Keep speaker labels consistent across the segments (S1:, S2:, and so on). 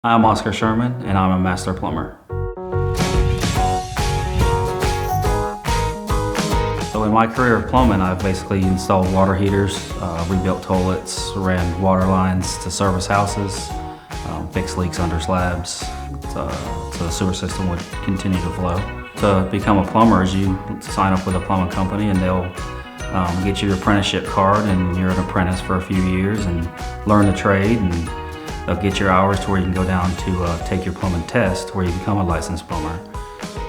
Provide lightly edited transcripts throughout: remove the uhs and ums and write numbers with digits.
S1: I'm Oscar Sherman, and I'm a master plumber. So in my career of plumbing, I've basically installed water heaters, rebuilt toilets, ran water lines to service houses, fixed leaks under slabs, so the sewer system would continue to flow. To become a plumber is you sign up with a plumbing company and they'll get you your apprenticeship card, and you're an apprentice for a few years and learn the trade, and they'll get your hours to where you can go down to take your plumbing test where you become a licensed plumber.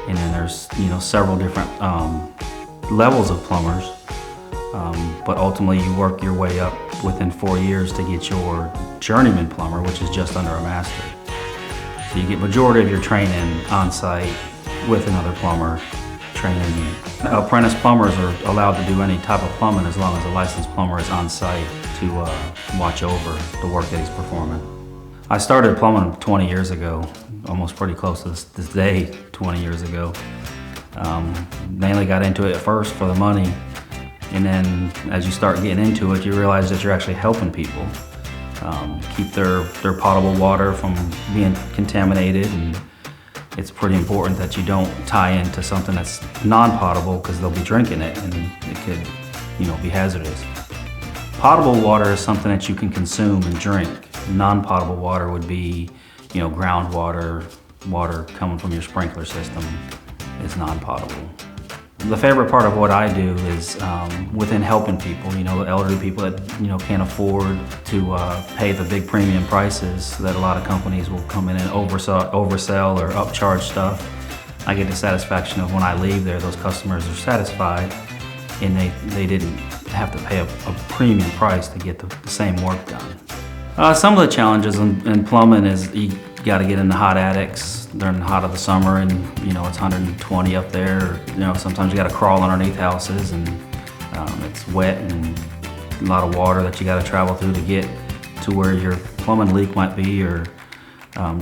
S1: And then there's several different levels of plumbers, but ultimately you work your way up within 4 years to get your journeyman plumber, which is just under a master. So you get majority of your training on site with another plumber training you. Apprentice plumbers are allowed to do any type of plumbing as long as a licensed plumber is on site to watch over the work that he's performing. I started plumbing 20 years ago, almost pretty close to this day 20 years ago. Mainly got into it at first for the money, and then as you start getting into it, you realize that you're actually helping people keep their potable water from being contaminated, and it's pretty important that you don't tie into something that's non-potable because they'll be drinking it and it could be hazardous. Potable water is something that you can consume and drink. Non-potable water would be groundwater, water coming from your sprinkler system is non-potable. The favorite part of what I do is within helping people, elderly people that can't afford to pay the big premium prices that a lot of companies will come in and oversell or upcharge stuff. I get the satisfaction of when I leave there, those customers are satisfied and they didn't have to pay a premium price to get the same work done. Some of the challenges in plumbing is you got to get in the hot attics during the hot of the summer, and it's 120 up there. Sometimes you got to crawl underneath houses, and it's wet and a lot of water that you got to travel through to get to where your plumbing leak might be, or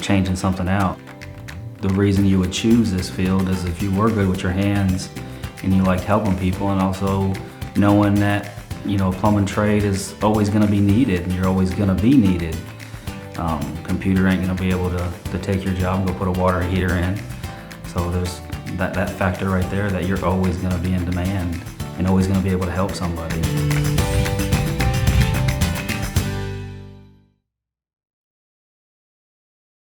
S1: changing something out. The reason you would choose this field is if you were good with your hands and you liked helping people, and also knowing that a plumbing trade is always going to be needed, and you're always going to be needed. Computer ain't going to be able to take your job and go put a water heater in. So there's that factor right there that you're always going to be in demand and always going to be able to help somebody.